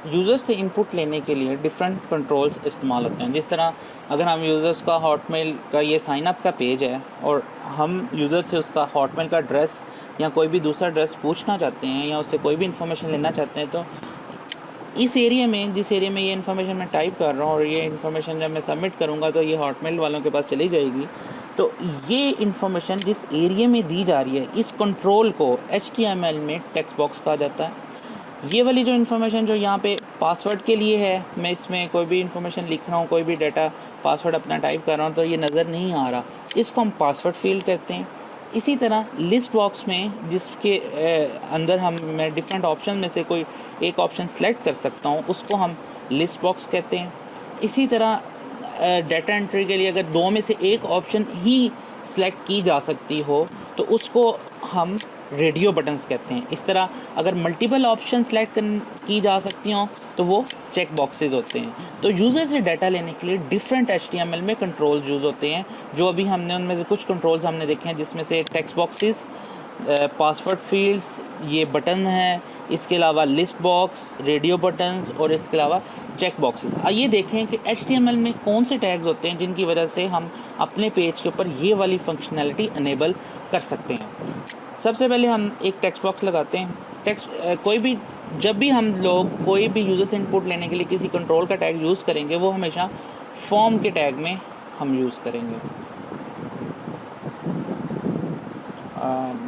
User से input लेने के लिए डिफरेंट कंट्रोल्स इस्तेमाल होते हैं। जिस तरह अगर हम यूज़र्स का हॉटमेल का ये साइन अप का पेज है और हम यूज़र से उसका हॉटमेल का एड्रेस या कोई भी दूसरा एड्रेस पूछना चाहते हैं या उससे कोई भी इन्फॉर्मेशन लेना चाहते हैं, तो इस एरिया में, जिस एरिया में ये इन्फॉर्मेशन मैं टाइप कर रहा हूँ और ये इन्फॉर्मेशन जब मैं सबमिट करूँगा तो ये हॉटमेल वालों के पास चली जाएगी। तो ये इन्फॉर्मेशन जिस एरिया में दी जा रही है, इस कंट्रोल को HTML में टेक्स्ट बॉक्स कहा जाता है। ये वाली जो इन्फॉर्मेशन जो यहाँ पे पासवर्ड के लिए है, मैं इसमें कोई भी इन्फॉर्मेशन लिख रहा हूँ, कोई भी डाटा पासवर्ड अपना टाइप कर रहा हूँ तो ये नज़र नहीं आ रहा, इसको हम पासवर्ड फील्ड कहते हैं। इसी तरह लिस्ट बॉक्स में जिसके अंदर मैं डिफरेंट ऑप्शन में से कोई एक ऑप्शन सेलेक्ट कर सकता हूँ, उसको हम लिस्ट बॉक्स कहते हैं। इसी तरह डाटा एंट्री के लिए अगर दो में से एक ऑप्शन ही सेलेक्ट की जा सकती हो तो उसको हम रेडियो बटन्स कहते हैं। इस तरह अगर मल्टीपल ऑप्शन सेलेक्ट की जा सकती हों तो वो चेक बॉक्सेस होते हैं। तो यूज़र से डाटा लेने के लिए डिफरेंट HTML में कंट्रोल्स यूज़ होते हैं, जो अभी हमने उनमें से कुछ कंट्रोल्स हमने देखे हैं, जिसमें से टेक्स्ट बॉक्सेस, पासवर्ड फील्ड्स, ये बटन है, इसके अलावा लिस्ट बॉक्स, रेडियो बटन्स और इसके अलावा चेक बॉक्सेस। आइए देखें कि HTML में कौन से टैग्स होते हैं जिनकी वजह से हम अपने पेज के ऊपर ये वाली फंक्शनैलिटी इनेबल कर सकते हैं। सबसे पहले हम एक टेक्स्ट बॉक्स लगाते हैं। जब भी हम लोग कोई भी यूज़र से इनपुट लेने के लिए किसी कंट्रोल का टैग यूज़ करेंगे, वो हमेशा फॉर्म के टैग में हम यूज़ करेंगे।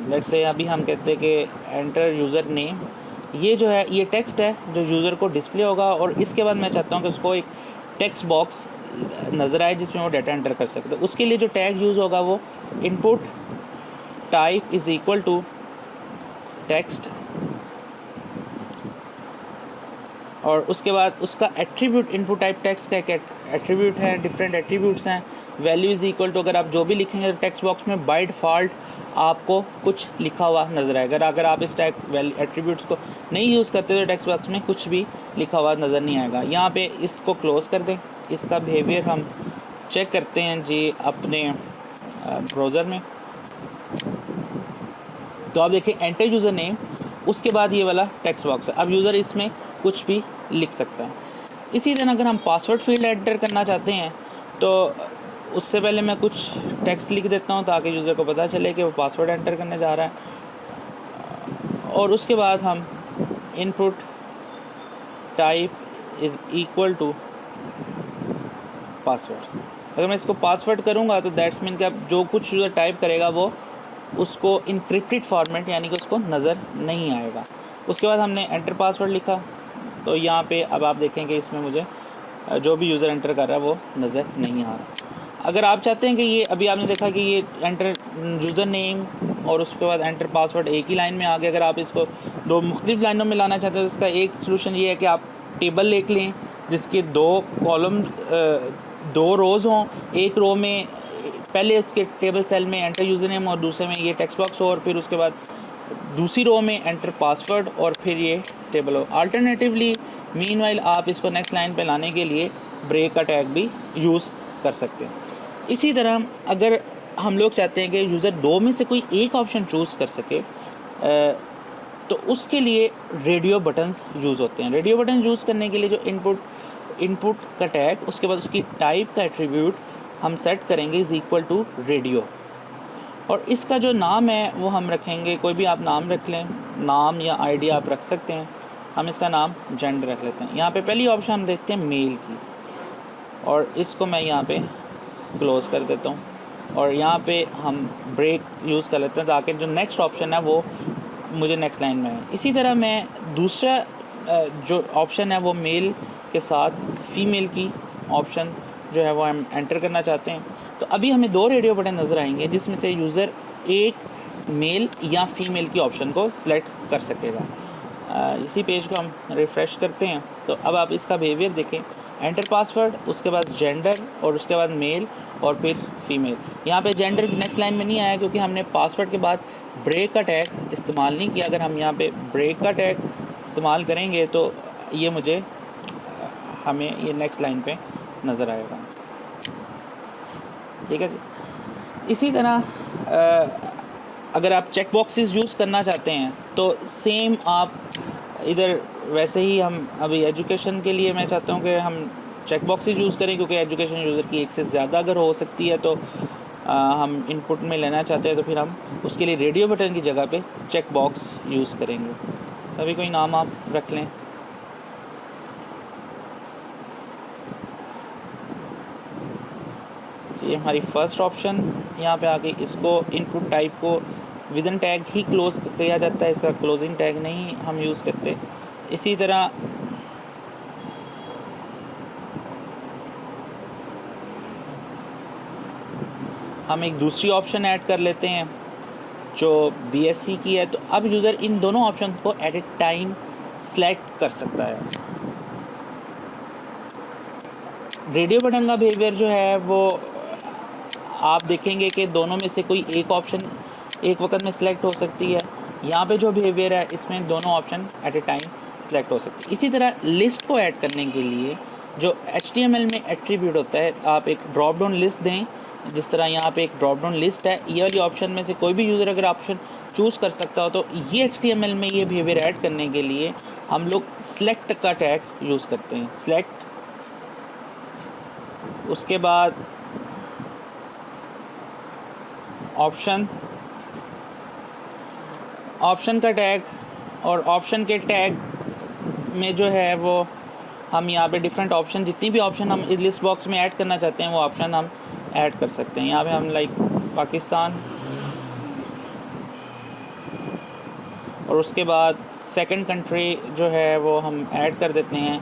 लेट्स से अभी हम कहते हैं कि एंटर यूज़र नेम, ये जो है ये टेक्स्ट है जो यूज़र को डिस्प्ले होगा और इसके बाद मैं चाहता हूँ कि उसको एक टेक्स्ट बॉक्स नज़र आए जिसमें वो डाटा एंटर कर सकते। उसके लिए जो टैग यूज़ होगा वो input type is equal to text, और उसके बाद उसका एट्रीब्यूट, इनपुट टाइप टेक्स्ट का एक एट्रीब्यूट है, डिफरेंट एट्रीब्यूट्स हैं। वैल्यू इज़ इक्वल टू, अगर आप जो भी लिखेंगे तो टेक्स्ट बॉक्स में बाय डिफ़ॉल्ट आपको कुछ लिखा हुआ नज़र आएगा। अगर आप इस टाइप एट्रीब्यूट्स को नहीं यूज़ करते तो टेक्स्ट बॉक्स में कुछ भी लिखा हुआ नज़र नहीं आएगा। यहाँ पे इसको क्लोज़ कर दें। इसका बिहेवियर हम चेक करते हैं जी अपने ब्राउज़र में। तो आप देखें एंटर यूज़र नेम, उसके बाद ये वाला टेक्स्ट बॉक्स है। अब यूज़र इसमें कुछ भी लिख सकता है। इसी तरह अगर हम पासवर्ड फील्ड एंटर करना चाहते हैं तो उससे पहले मैं कुछ टेक्स्ट लिख देता हूं ताकि यूज़र को पता चले कि वो पासवर्ड एंटर करने जा रहा है। और उसके बाद हम input type is equal to password, अगर मैं इसको पासवर्ड करूंगा तो दैट्स मीन कि अब जो कुछ यूज़र टाइप करेगा वो उसको इनक्रिप्टेड फॉर्मेट यानी कि उसको नज़र नहीं आएगा। उसके बाद हमने एंटर पासवर्ड लिखा, तो यहाँ पे अब आप देखेंगे इसमें मुझे जो भी यूज़र एंटर कर रहा है वो नज़र नहीं आ रहा। अगर आप चाहते हैं कि ये अभी आपने देखा कि ये एंटर यूज़र नेम और उसके बाद एंटर पासवर्ड एक ही लाइन में आ गया। अगर आप इसको दो मुख्तलिफ लाइनों में लाना चाहते हैं तो इसका एक सलूशन ये है कि आप टेबल लिख लें जिसके दो कॉलम, दो रोज़ हों। एक रो में पहले उसके टेबल सेल में एंटर यूज़र नेम और दूसरे में ये टेक्स्ट बॉक्स हो, और फिर उसके बाद दूसरी रो में एंटर पासवर्ड और फिर ये टेबल हो। अल्टरनेटिवली मीनवाइल आप इसको नेक्स्ट लाइन पे लाने के लिए ब्रेक का टैग भी यूज़ कर सकते हैं। इसी तरह अगर हम लोग चाहते हैं कि यूज़र दो में से कोई एक ऑप्शन चूज़ कर सके तो उसके लिए रेडियो बटन्स यूज़ होते हैं। रेडियो बटन यूज़ करने के लिए जो इनपुट का टैग, उसके बाद उसकी टाइप का एट्रीब्यूट हम सेट करेंगे इज़ इक्वल टू रेडियो, और इसका जो नाम है वो हम रखेंगे, कोई भी आप नाम रख लें, नाम या आईडी आप रख सकते हैं। हम इसका नाम जेंडर रख लेते हैं। यहाँ पे पहली ऑप्शन हम देखते हैं मेल की, और इसको मैं यहाँ पे क्लोज़ कर देता हूँ और यहाँ पे हम ब्रेक यूज़ कर लेते हैं ताकि जो नेक्स्ट ऑप्शन है वो मुझे नेक्स्ट लाइन में है। इसी तरह मैं दूसरा जो ऑप्शन है वो मेल के साथ फीमेल की ऑप्शन जो है वो हम एंटर करना चाहते हैं। तो अभी हमें दो रेडियो बटन नज़र आएंगे जिसमें से यूज़र एक मेल या फीमेल की ऑप्शन को सिलेक्ट कर सकेगा। इसी पेज को हम रिफ़्रेश करते हैं तो अब आप इसका बिहेवियर देखें, एंटर पासवर्ड, उसके बाद जेंडर और उसके बाद मेल और फिर फीमेल। यहाँ पे जेंडर नेक्स्ट लाइन में नहीं आया क्योंकि हमने पासवर्ड के बाद ब्रेक का टैग इस्तेमाल नहीं किया। अगर हम यहाँ पे ब्रेक का टैग इस्तेमाल करेंगे तो ये हमें ये नेक्स्ट लाइन पे नज़र आएगा। ठीक है जी। इसी तरह अगर आप चेक बॉक्सेस यूज़ करना चाहते हैं तो सेम आप इधर वैसे ही हम अभी एजुकेशन के लिए मैं चाहता हूँ कि हम चेक बॉक्सेस यूज़ करें, क्योंकि एजुकेशन यूज़र की एक से ज़्यादा अगर हो सकती है तो हम इनपुट में लेना चाहते हैं, तो फिर हम उसके लिए रेडियो बटन की जगह पे चेक बॉक्स यूज़ करेंगे। सभी कोई नाम आप रख लें। ये हमारी फर्स्ट ऑप्शन यहाँ पे आके इसको इनपुट टाइप को विदन टैग ही क्लोज किया जाता है, इसका क्लोजिंग टैग नहीं हम यूज़ करते। इसी तरह हम एक दूसरी ऑप्शन ऐड कर लेते हैं जो BSC की है। तो अब यूज़र इन दोनों ऑप्शन को एट ए टाइम सेलेक्ट कर सकता है। रेडियो बटन का बिहेवियर जो है वो आप देखेंगे कि दोनों में से कोई एक ऑप्शन एक वक्त में सिलेक्ट हो सकती है। यहाँ पे जो बिहेवियर है इसमें दोनों option at a time select हो सकती है। इसी तरह लिस्ट को ऐड करने के लिए जो HTML में एट्रीब्यूट होता है, आप एक ड्रॉप डाउन लिस्ट दें। जिस तरह यहाँ पे एक ड्रॉप डाउन लिस्ट है, ये वाली ऑप्शन में से कोई भी यूज़र अगर ऑप्शन चूज़ कर सकता हो, तो ये HTML में ये बिहेवियर ऐड करने के लिए हम लोग सिलेक्ट का टैग यूज़ करते हैं। सिलेक्ट, उसके बाद ऑप्शन का टैग, और ऑप्शन के टैग में जो है वो हम यहाँ पे डिफरेंट ऑप्शन, जितनी भी ऑप्शन हम इस लिस्ट बॉक्स में ऐड करना चाहते हैं वो ऑप्शन हम ऐड कर सकते हैं। यहाँ पे हम लाइक पाकिस्तान, और उसके बाद सेकंड कंट्री जो है वो हम ऐड कर देते हैं,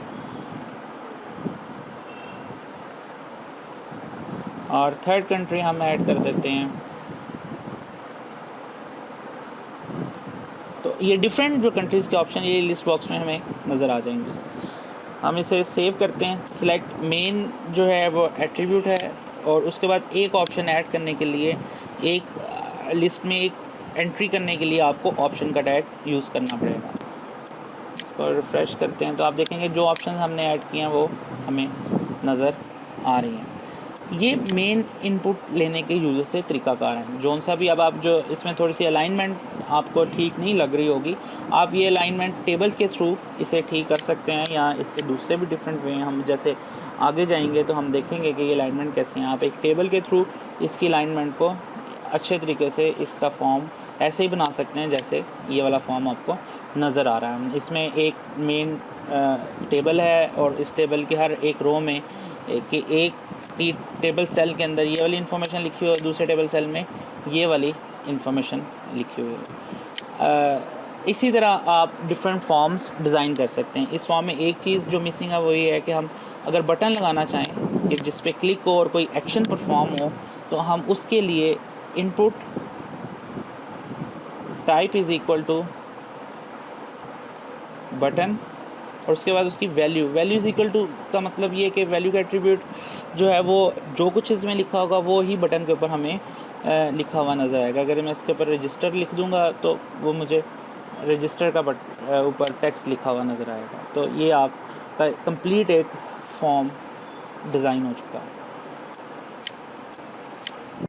और थर्ड कंट्री हम ऐड कर देते हैं। तो ये डिफरेंट जो कंट्रीज़ के ऑप्शन ये लिस्ट बॉक्स में हमें नज़र आ जाएंगे। हम इसे सेव करते हैं। सिलेक्ट मेन जो है वो एट्रीब्यूट है, और उसके बाद एक ऑप्शन ऐड करने के लिए, एक लिस्ट में एक एंट्री करने के लिए आपको ऑप्शन का टैग यूज़ करना पड़ेगा। इसको रिफ्रेश करते हैं तो आप देखेंगे जो ऑप्शन हमने ऐड किए हैं वो हमें नज़र आ रही हैं। ये मेन इनपुट लेने के यूज़र से तरीकाकार है। जौन सा भी अब आप जो इसमें थोड़ी सी अलाइनमेंट आपको ठीक नहीं लग रही होगी, आप ये अलाइनमेंट टेबल के थ्रू इसे ठीक कर सकते हैं, या इसके दूसरे भी डिफरेंट वे हैं। हम जैसे आगे जाएंगे तो हम देखेंगे कि ये अलाइनमेंट कैसे हैं। आप एक टेबल के थ्रू इसकी अलाइनमेंट को अच्छे तरीके से इसका फॉर्म ऐसे ही बना सकते हैं जैसे ये वाला फॉर्म आपको नज़र आ रहा है। इसमें एक मेन टेबल है, और इस टेबल के हर एक रो में एक टेबल सेल के अंदर ये वाली इन्फॉर्मेशन लिखी हुई है, दूसरे टेबल सेल में ये वाली इन्फॉर्मेशन लिखी हुई है। इसी तरह आप डिफरेंट फॉर्म्स डिज़ाइन कर सकते हैं। इस फॉर्म में एक चीज़ जो मिसिंग है वो ये है कि हम अगर बटन लगाना चाहें कि जिस पे क्लिक हो और कोई एक्शन परफॉर्म हो, तो हम उसके लिए input type is equal to button, और उसके बाद उसकी वैल्यू इज़ इक्वल टू का मतलब ये कि वैल्यू का एट्रीब्यूट जो है वो जो कुछ इसमें लिखा होगा वो ही बटन के ऊपर हमें लिखा हुआ नज़र आएगा। अगर मैं इसके ऊपर रजिस्टर लिख दूंगा तो वो मुझे रजिस्टर का ऊपर टेक्स्ट लिखा हुआ नज़र आएगा। तो ये आपका कंप्लीट एक फॉर्म डिज़ाइन हो चुका है।